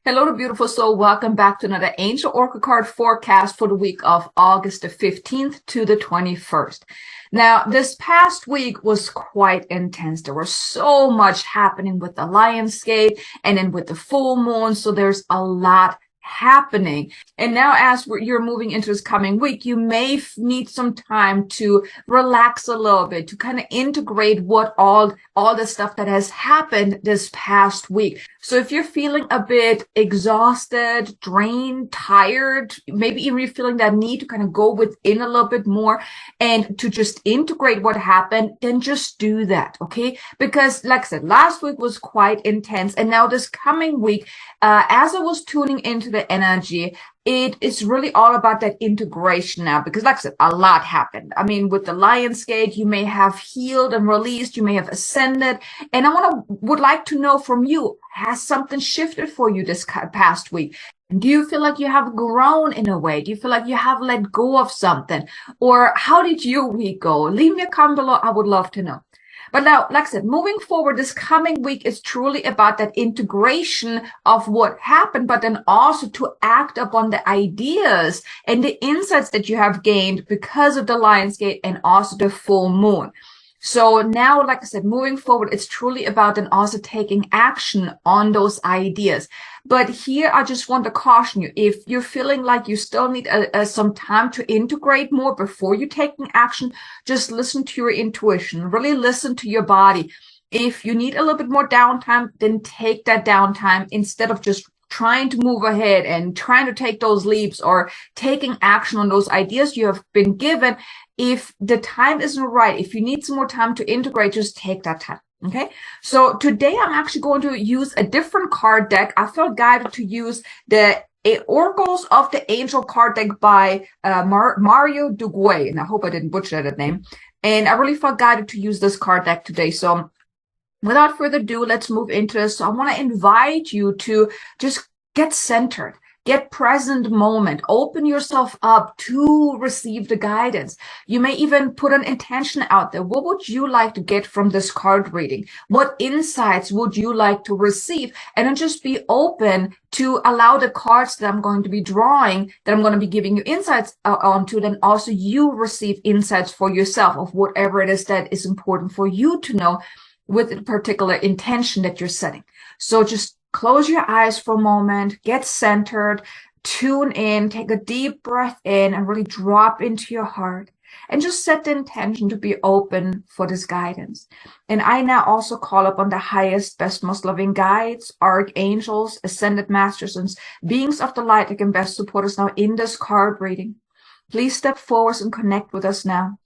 Hello, beautiful soul. Welcome back to another Angel Oracle card forecast for the week of August the 15th to the 21st. Now, this past week was quite intense. There was so much happening with the Lionsgate and then with the full moon. So there's a lot happening. And now as you're moving into this coming week, you may need some time to relax a little bit, to kind of integrate what all the stuff that has happened this past week. So if you're feeling a bit exhausted, drained, tired, maybe even you're feeling that need to kind of go within a little bit more and to just integrate what happened, then just do that, okay? Because like I said, last week was quite intense. And now this coming week, as I was tuning into the energy, it is really all about that integration now, because like I said, a lot happened. I mean, with the Lionsgate, you may have healed and released, you may have ascended. And I would like to know from you, has something shifted for you this past week? Do you feel like you have grown in a way? Do you feel like you have let go of something? Or how did your week go? Leave me a comment below. I would love to know. But now, like I said, moving forward, this coming week is truly about that integration of what happened, but then also to act upon the ideas and the insights that you have gained because of the Lionsgate and also the full moon. So now, like I said, moving forward, it's truly about then also taking action on those ideas. But here, I just want to caution you, if you're feeling like you still need some time to integrate more before you're taking action, just listen to your intuition, really listen to your body. If you need a little bit more downtime, then take that downtime instead of just trying to move ahead and trying to take those leaps or taking action on those ideas you have been given. If the time isn't right, if you need some more time to integrate, just take that time. Okay, so today I'm actually going to use a different card deck. I felt guided to use the Oracles of the Angel card deck by Mario Duguay, and I hope I didn't butcher that name. And I really felt guided to use this card deck today. So without further ado, let's move into this. So I want to invite you to just get centered. Get present moment. Open yourself up to receive the guidance. You may even put an intention out there. What would you like to get from this card reading? What insights would you like to receive? And then just be open to allow the cards that I'm going to be drawing, that I'm going to be giving you insights onto, then also you receive insights for yourself of whatever it is that is important for you to know with a particular intention that you're setting. So just close your eyes for a moment, get centered, tune in, take a deep breath in, and really drop into your heart. And just set the intention to be open for this guidance. And I now also call upon the highest, best, most loving guides, archangels, ascended masters, and beings of the light that can best support us now in this card reading. Please step forward and connect with us now.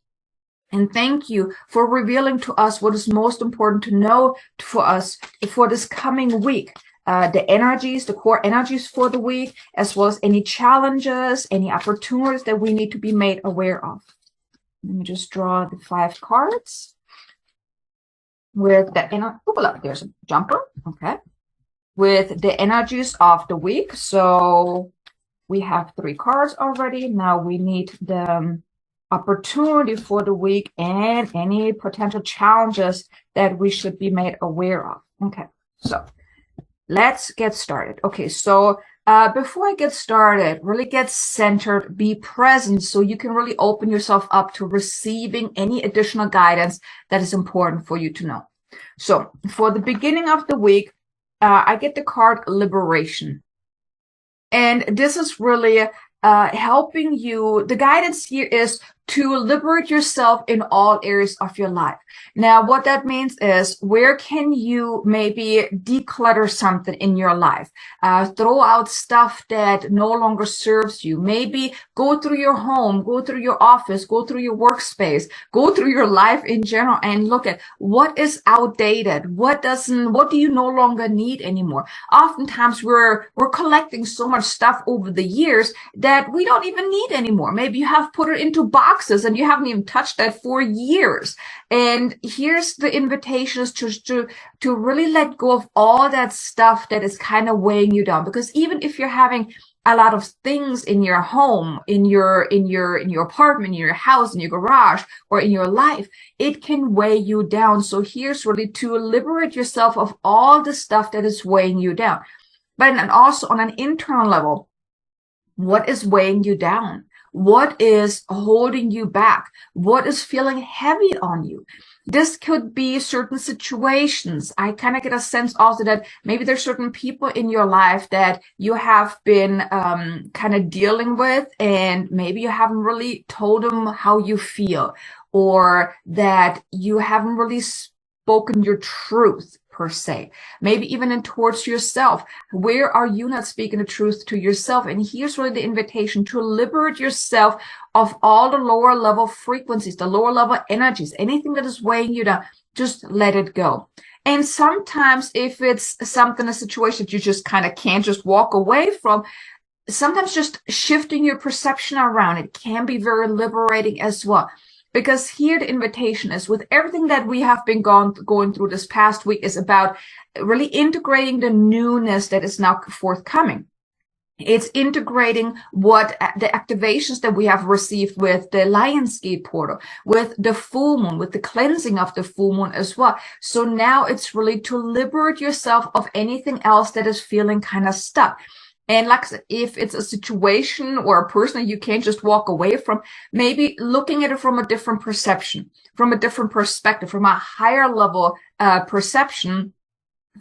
And thank you for revealing to us what is most important to know for us for this coming week. The energies, the core energies for the week, as well as any challenges, any opportunities that we need to be made aware of. Let me just draw the 5 cards with the there's a jumper. Okay. With the energies of the week. So we have 3 cards already. Now we need the opportunity for the week and any potential challenges that we should be made aware of. Okay. So let's get started. Okay, so before I get started, really get centered, be present so you can really open yourself up to receiving any additional guidance that is important for you to know. So for the beginning of the week, I get the card Liberation. And this is really helping you. The guidance here is to liberate yourself in all areas of your life. Now, what that means is, where can you maybe declutter something in your life? Throw out stuff that no longer serves you. Maybe go through your home, go through your office, go through your workspace, go through your life in general and look at what is outdated, what do you no longer need anymore? Oftentimes we're collecting so much stuff over the years that we don't even need anymore. Maybe you have put it into boxes and you haven't even touched that for years. And here's the invitation is to really let go of all that stuff that is kind of weighing you down. Because even if you're having a lot of things in your home, in your apartment, in your house, in your garage, or in your life, it can weigh you down. So here's really to liberate yourself of all the stuff that is weighing you down. But and also on an internal level, what is weighing you down? What is holding you back? What is feeling heavy on you? This could be certain situations. I kind of get a sense also that maybe there's certain people in your life that you have been kind of dealing with, and maybe you haven't really told them how you feel, or that you haven't really spoken your truth per se. Maybe even in towards yourself. Where are you not speaking the truth to yourself? And here's really the invitation to liberate yourself of all the lower level frequencies, the lower level energies, anything that is weighing you down. Just let it go. And sometimes if it's something, a situation that you just kind of can't just walk away from, sometimes just shifting your perception around it can be very liberating as well. Because here the invitation is, with everything that we have been going through this past week, is about really integrating the newness that is now forthcoming. It's integrating what the activations that we have received with the Lionsgate portal, with the full moon, with the cleansing of the full moon as well. So now it's really to liberate yourself of anything else that is feeling kind of stuck. And like I said, if it's a situation or a person that you can't just walk away from, maybe looking at it from a different perception, from a different perspective, from a higher level perception,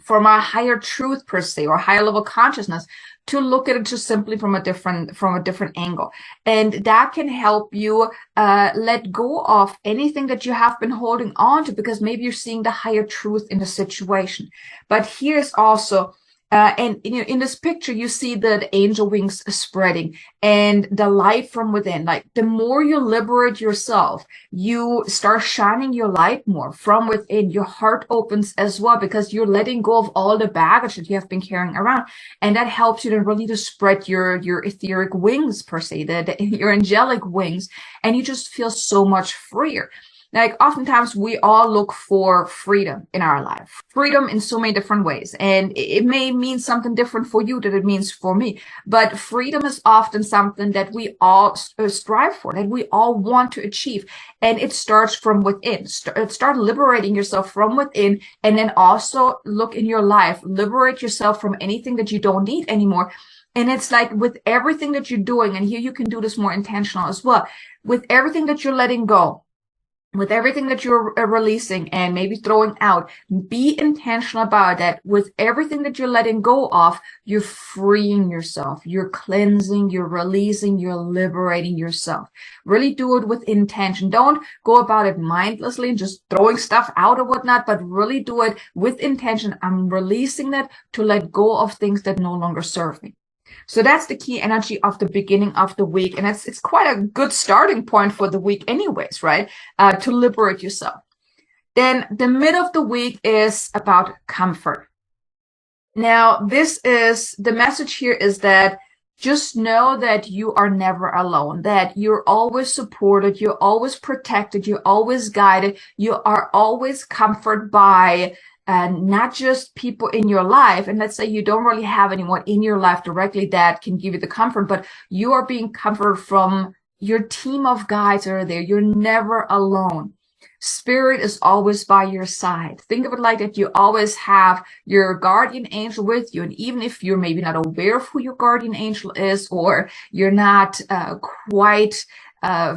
from a higher truth per se, or higher level consciousness, to look at it just simply from a different angle. And that can help you let go of anything that you have been holding on to, because maybe you're seeing the higher truth in the situation. But here's also and in this picture, you see the angel wings spreading and the light from within. Like, the more you liberate yourself, you start shining your light more from within. Your heart opens as well, because you're letting go of all the baggage that you have been carrying around. And that helps you to really to spread your etheric wings per se, your angelic wings. And you just feel so much freer. Like, oftentimes we all look for freedom in our life, freedom in so many different ways. And it may mean something different for you than it means for me. But freedom is often something that we all strive for, that we all want to achieve. And it starts from within. Start liberating yourself from within, and then also look in your life, liberate yourself from anything that you don't need anymore. And it's like, with everything that you're doing, and here you can do this more intentional as well, with everything that you're letting go, with everything that you're releasing and maybe throwing out, be intentional about that. With everything that you're letting go of, you're freeing yourself, you're cleansing, you're releasing, you're liberating yourself. Really do it with intention. Don't go about it mindlessly and just throwing stuff out or whatnot, but really do it with intention. I'm releasing that to let go of things that no longer serve me. So that's the key energy of the beginning of the week. And it's quite a good starting point for the week anyways, right? To liberate yourself. Then the mid of the week is about comfort. Now, the message here is that just know that you are never alone, that you're always supported, you're always protected, you're always guided, you are always comforted by not just people in your life. And let's say you don't really have anyone in your life directly that can give you the comfort, but you are being comforted from your team of guides that are there. You're never alone. Spirit is always by your side. Think of it like that. You always have your guardian angel with you. And even if you're maybe not aware of who your guardian angel is, or you're not quite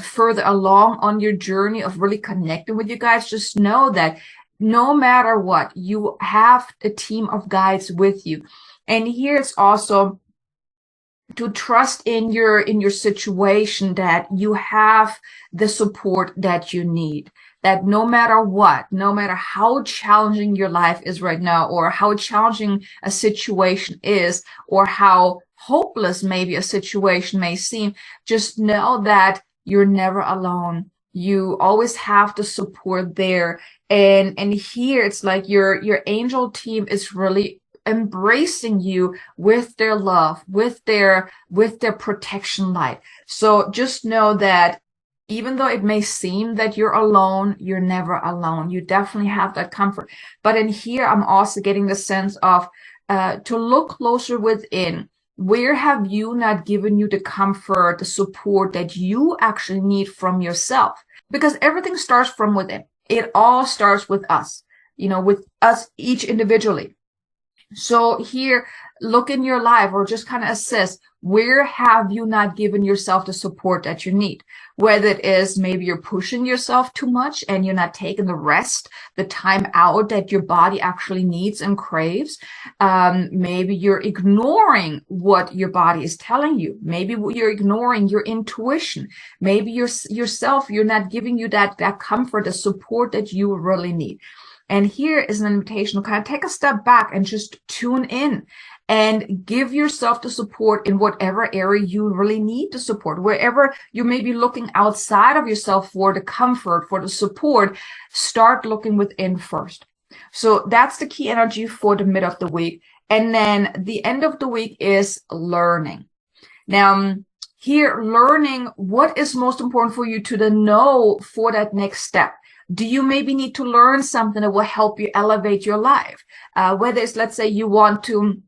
further along on your journey of really connecting with you guys, just know that no matter what, you have a team of guides with you. And here it's also to trust in your situation, that you have the support that you need, that no matter what, no matter how challenging your life is right now, or how challenging a situation is, or how hopeless maybe a situation may seem, just know that you're never alone. You always have the support there. And here it's like your angel team is really embracing you with their love, with their protection light. So just know that even though it may seem that you're alone, you're never alone. You definitely have that comfort. But in here, I'm also getting the sense of to look closer within. Where have you not given you the comfort, the support that you actually need from yourself? Because everything starts from within. It all starts with us, with us each individually. So here, look in your life or just kind of assess, where have you not given yourself the support that you need? Whether it is maybe you're pushing yourself too much and you're not taking the rest, the time out that your body actually needs and craves. Maybe you're ignoring what your body is telling you. Maybe you're ignoring your intuition. Maybe you're not giving you that comfort, the support that you really need. And here is an invitation to kind of take a step back and just tune in and give yourself the support in whatever area you really need the support. Wherever you may be looking outside of yourself for the comfort, for the support, start looking within first. So that's the key energy for the mid of the week. And then the end of the week is learning. Now, here, learning what is most important for you to then know for that next step. Do you maybe need to learn something that will help you elevate your life? Whether it's, let's say, you want to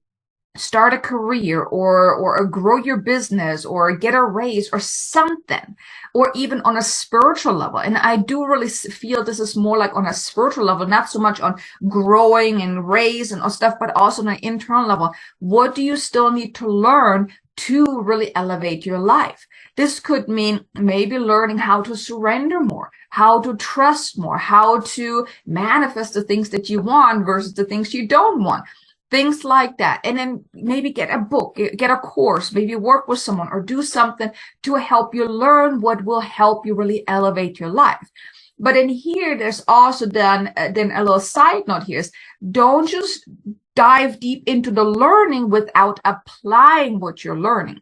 start a career or grow your business or get a raise or something, or even on a spiritual level. And I do really feel this is more like on a spiritual level, not so much on growing and raise and stuff, but also on an internal level. What do you still need to learn to really elevate your life? This could mean maybe learning how to surrender more, how to trust more, how to manifest the things that you want versus the things you don't want. Things like that. And then maybe get a book, get a course, maybe work with someone or do something to help you learn what will help you really elevate your life. But in here, there's also then a little side note here is, don't just dive deep into the learning without applying what you're learning.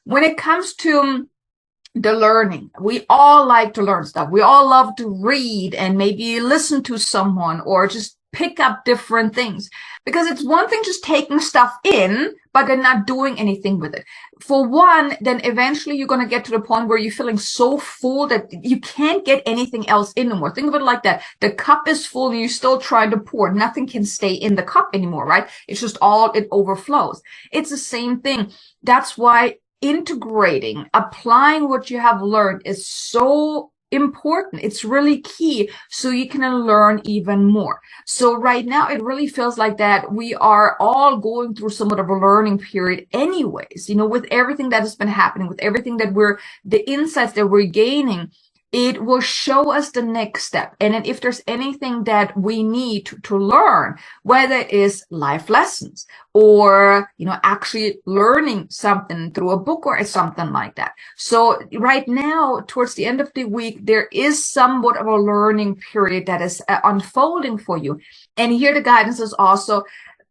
When it comes to the learning, we all like to learn stuff. We all love to read and maybe listen to someone or just pick up different things, because it's one thing just taking stuff in, but then not doing anything with it. For one, then eventually you're going to get to the point where you're feeling so full that you can't get anything else in anymore. Think of it like that. The cup is full and you're still trying to pour. Nothing can stay in the cup anymore, right? It's just it overflows. It's the same thing. That's why integrating, applying what you have learned is so important. It's really key so you can learn even more. So right now it really feels like that we are all going through somewhat of a learning period anyways, with everything that has been happening, with everything that the insights that we're gaining. It will show us the next step. And then if there's anything that we need to learn, whether it is life lessons or, actually learning something through a book or something like that. So right now, towards the end of the week, there is somewhat of a learning period that is unfolding for you. And here the guidance is also,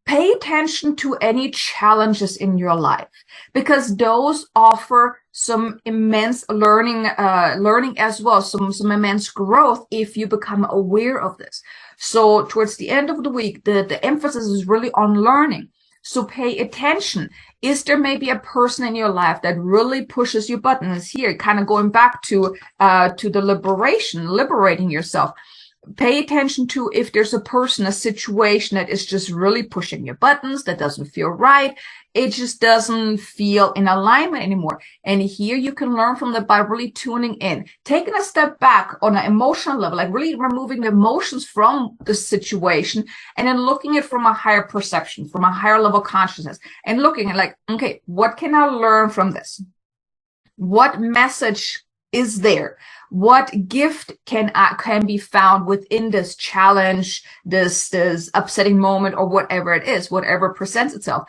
pay attention to any challenges in your life, because those offer some immense learning as well, some immense growth if you become aware of this. So towards the end of the week, the emphasis is really on learning. So pay attention. Is there maybe a person in your life that really pushes your buttons here? Kind of going back to the liberating yourself. Pay attention to if there's a person, a situation that is just really pushing your buttons, that doesn't feel right. It just doesn't feel in alignment anymore. And here you can learn from that by really tuning in, taking a step back on an emotional level, like really removing the emotions from the situation and then looking at it from a higher perception, from a higher level consciousness, and looking at like, okay, what can I learn from this? What message is there? What gift can be found within this challenge, this upsetting moment, or whatever it is, whatever presents itself?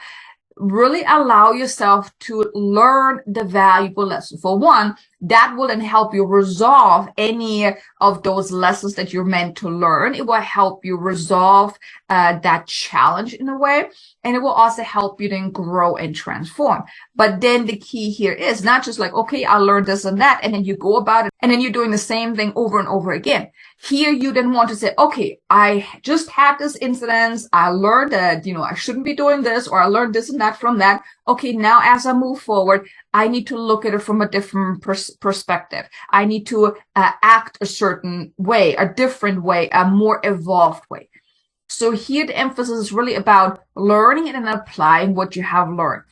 Really allow yourself to learn the valuable lesson. For one, that will then help you resolve any of those lessons that you're meant to learn. It will help you resolve that challenge in a way, and it will also help you then grow and transform. But then the key here is not just like, okay, I learned this and that, and then you go about it, and then you're doing the same thing over and over again. Here, you then want to say, okay, I just had this incident. I learned that, I shouldn't be doing this, or I learned this and that from that. Okay, now as I move forward, I need to look at it from a different perspective. I need to act a certain way, a different way, a more evolved way. So here the emphasis is really about learning and applying what you have learned.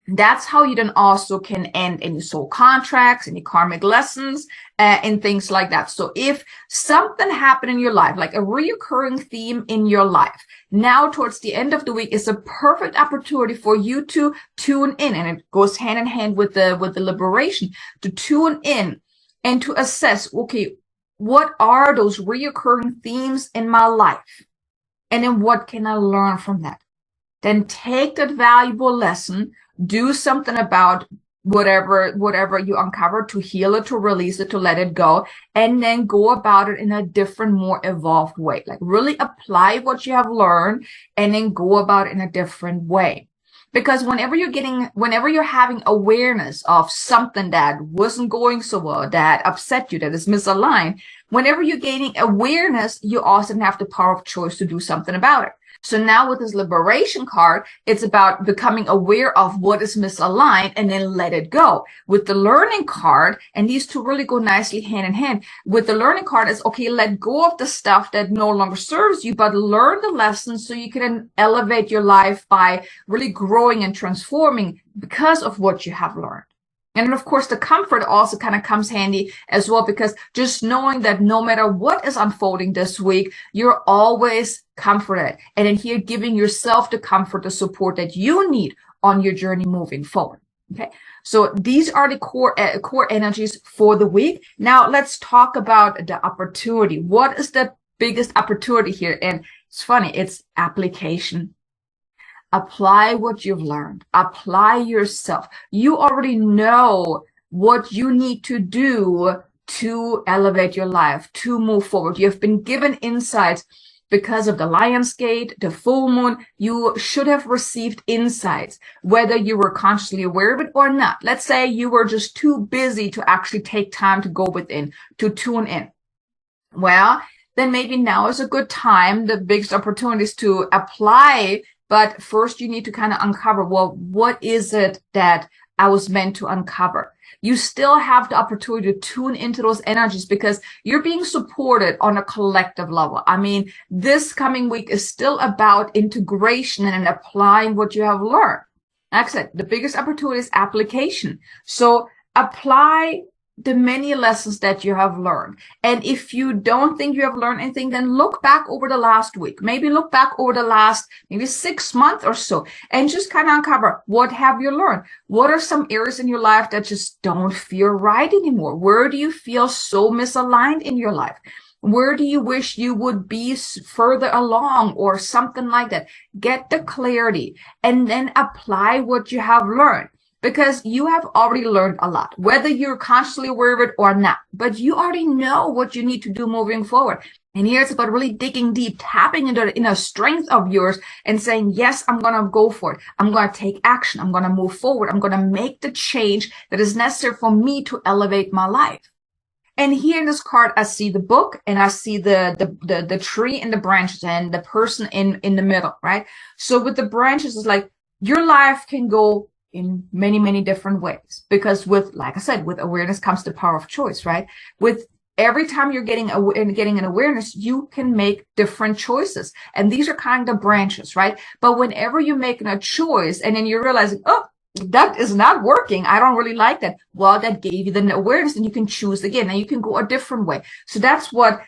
That's how you then also can end any soul contracts, any karmic lessons, and things like that. So if something happened in your life, like a reoccurring theme in your life, now towards the end of the week is a perfect opportunity for you to tune in, and it goes hand in hand with the liberation, to tune in and to assess, okay, what are those reoccurring themes in my life? And then what can I learn from that? Then take that valuable lesson, do something about whatever you uncover, to heal it, to release it, to let it go, and then go about it in a different, more evolved way. Like really apply what you have learned and then go about it in a different way. Because whenever you're having awareness of something that wasn't going so well, that upset you, that is misaligned, whenever you're gaining awareness, you also have the power of choice to do something about it. So now with this liberation card, it's about becoming aware of what is misaligned and then let it go. With the learning card, and these two really go nicely hand in hand, with the learning card is, okay, let go of the stuff that no longer serves you, but learn the lessons so you can elevate your life by really growing and transforming because of what you have learned. And of course, the comfort also kind of comes handy as well, because just knowing that no matter what is unfolding this week, you're always comforted. And in here, giving yourself the comfort, the support that you need on your journey moving forward. Okay. So these are the core energies for the week. Now let's talk about the opportunity. What is the biggest opportunity here? And it's funny, it's application. Apply what you've learned. Apply yourself. You already know what you need to do to elevate your life, to move forward. You have been given insights because of the Lion's Gate, the full moon. You should have received insights, whether you were consciously aware of it or not. Let's say you were just too busy to actually take time to go within, to tune in. Well, then maybe now is a good time. The biggest opportunity is to apply. But first you need to kind of uncover, well, what is it that I was meant to uncover? You still have the opportunity to tune into those energies because you're being supported on a collective level. I mean, this coming week is still about integration and applying what you have learned. Like I said, the biggest opportunity is application. So apply the many lessons that you have learned. And if you don't think you have learned anything, then look back over the last week, maybe look back over the last maybe 6 months or so, and just kind of uncover, what have you learned? What are some areas in your life that just don't feel right anymore? Where do you feel so misaligned in your life? Where do you wish you would be further along or something like that? Get the clarity and then apply what you have learned. Because you have already learned a lot, whether you're consciously aware of it or not. But you already know what you need to do moving forward. And here it's about really digging deep, tapping into the inner strength of yours and saying, yes, I'm going to go for it. I'm going to take action. I'm going to move forward. I'm going to make the change that is necessary for me to elevate my life. And here in this card, I see the book and I see the tree and the branches and the person in the middle, right? So with the branches, it's like your life can go in many, many different ways, because with, like I said, with awareness comes the power of choice, right? With every time you're getting an awareness, you can make different choices. And these are kind of branches, right? But whenever you're making a choice and then you're realizing, oh, that is not working, I don't really like that. Well, that gave you the awareness and you can choose again and you can go a different way. So that's what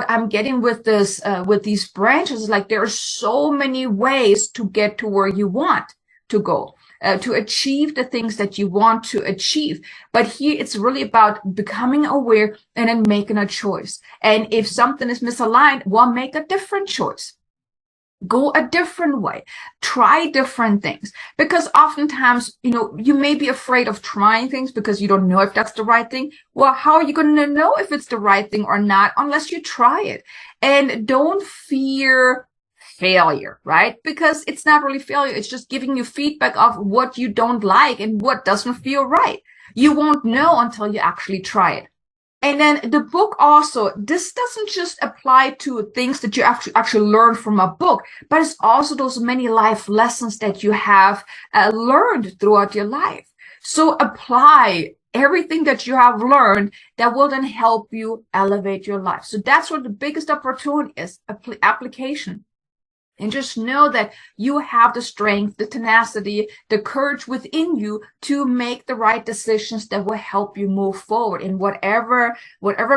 I'm getting with this, with these branches. Like there are so many ways to get to where you want to go. To achieve the things that you want to achieve. But here it's really about becoming aware and then making a choice. And if something is misaligned, well, make a different choice. Go a different way. Try different things. Because oftentimes, you may be afraid of trying things because you don't know if that's the right thing. Well, how are you going to know if it's the right thing or not unless you try it? And don't fear failure, right? Because it's not really failure. It's just giving you feedback of what you don't like and what doesn't feel right. You won't know until you actually try it. And then the book also, this doesn't just apply to things that you actually learn from a book, but it's also those many life lessons that you have learned throughout your life. So apply everything that you have learned that will then help you elevate your life. So that's what the biggest opportunity is, application. And just know that you have the strength, the tenacity, the courage within you to make the right decisions that will help you move forward in whatever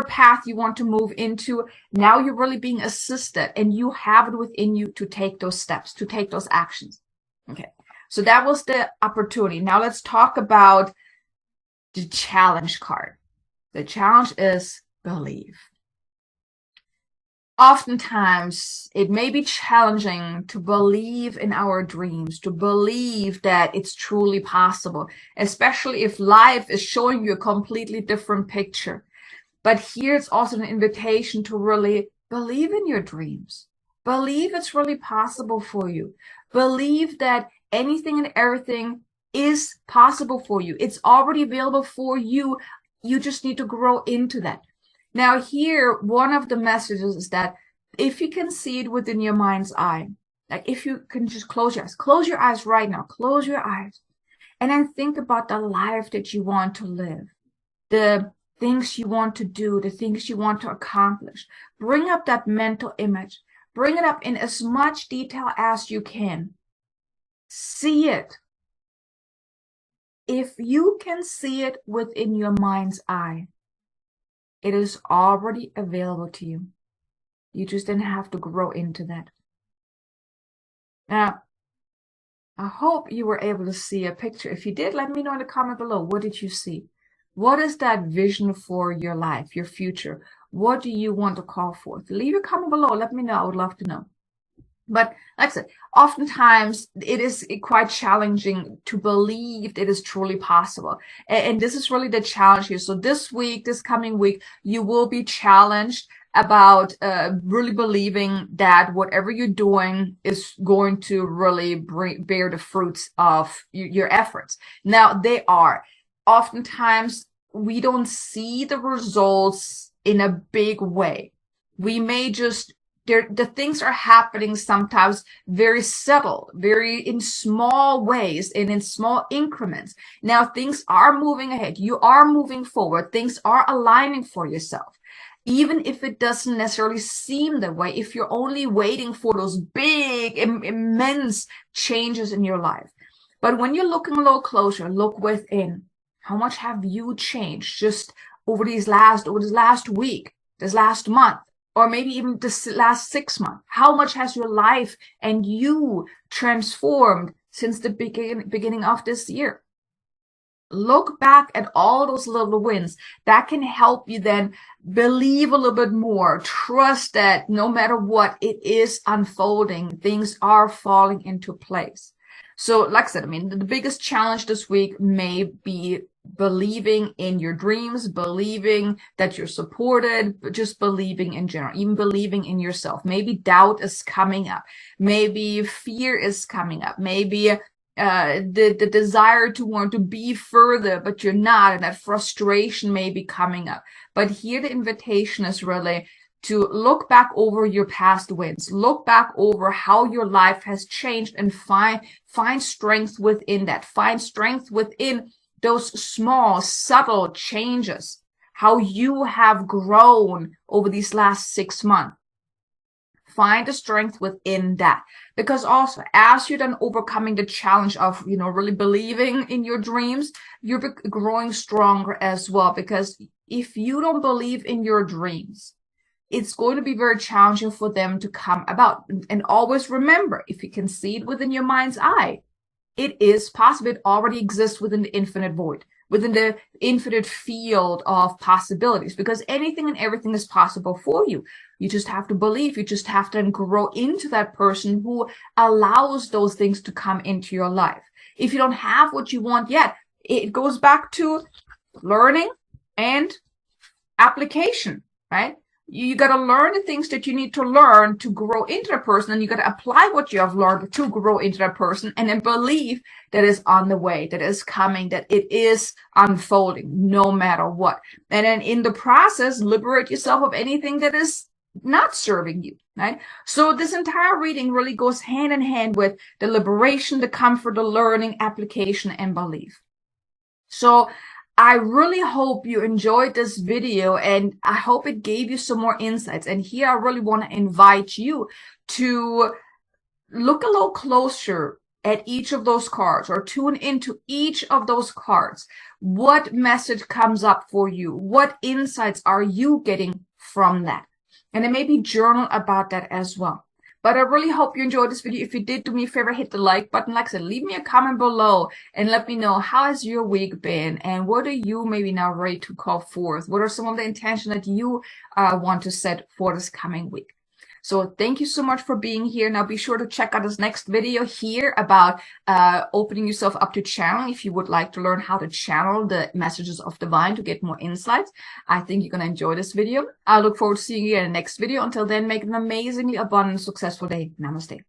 path you want to move into. Now you're really being assisted, and you have it within you to take those steps, to take those actions. Okay, so that was the opportunity. Now let's talk about the challenge card. The challenge is believe. Oftentimes, it may be challenging to believe in our dreams, to believe that it's truly possible, especially if life is showing you a completely different picture. But here it's also an invitation to really believe in your dreams. Believe it's really possible for you. Believe that anything and everything is possible for you. It's already available for you. You just need to grow into that. Now here, one of the messages is that if you can see it within your mind's eye, like if you can just close your eyes right now, close your eyes, and then think about the life that you want to live, the things you want to do, the things you want to accomplish. Bring up that mental image. Bring it up in as much detail as you can. See it. If you can see it within your mind's eye, it is already available to you. You just didn't have to grow into that. Now, I hope you were able to see a picture. If you did, let me know in the comment below. What did you see? What is that vision for your life, your future? What do you want to call forth? Leave a comment below. Let me know. I would love to know. But like I said, oftentimes it is quite challenging to believe it is truly possible. And this is really the challenge here. So this week, this coming week, you will be challenged about really believing that whatever you're doing is going to really bear the fruits of your efforts. Now, they are. Oftentimes, we don't see the results in a big way. We may just the things are happening sometimes very subtle, very in small ways and in small increments. Now things are moving ahead. You are moving forward. Things are aligning for yourself. Even if it doesn't necessarily seem that way, if you're only waiting for those big, immense changes in your life. But when you're looking a little closer, look within. How much have you changed just over this last week, this last month? Or maybe even this last 6 months. How much has your life and you transformed since the beginning of this year? Look back at all those little wins. That can help you then believe a little bit more. Trust that no matter what, it is unfolding. Things are falling into place. So like I said, I mean, the biggest challenge this week may be believing in your dreams, believing that you're supported, but just believing in general, even believing in yourself. Maybe doubt is coming up. Maybe fear is coming up. Maybe the desire to want to be further, but you're not, and that frustration may be coming up. But here the invitation is really to look back over your past wins, look back over how your life has changed, and find strength within that. Find strength within those small, subtle changes, how you have grown over these last 6 months. Find the strength within that. Because also, as you're then overcoming the challenge of, really believing in your dreams, you're growing stronger as well. Because if you don't believe in your dreams, it's going to be very challenging for them to come about. And always remember, if you can see it within your mind's eye, it is possible. It already exists within the infinite void, within the infinite field of possibilities, because anything and everything is possible for you. You just have to believe. You just have to then grow into that person who allows those things to come into your life. If you don't have what you want yet, it goes back to learning and application, right? You got to learn the things that you need to learn to grow into a person, and you got to apply what you have learned to grow into that person, and then believe that is on the way, that is coming, that it is unfolding no matter what. And then in the process, liberate yourself of anything that is not serving you, right? So this entire reading really goes hand in hand with the liberation, the comfort, the learning, application, and belief. So I really hope you enjoyed this video, and I hope it gave you some more insights. And here I really want to invite you to look a little closer at each of those cards, or tune into each of those cards. What message comes up for you? What insights are you getting from that? And then maybe journal about that as well. But I really hope you enjoyed this video. If you did, do me a favor, hit the like button. Like I said, leave me a comment below and let me know, how has your week been, and what are you maybe now ready to call forth? What are some of the intentions that you want to set for this coming week? So thank you so much for being here. Now be sure to check out this next video here about opening yourself up to channeling if you would like to learn how to channel the messages of divine to get more insights. I think you're going to enjoy this video. I look forward to seeing you in the next video. Until then, make an amazingly abundant, successful day. Namaste.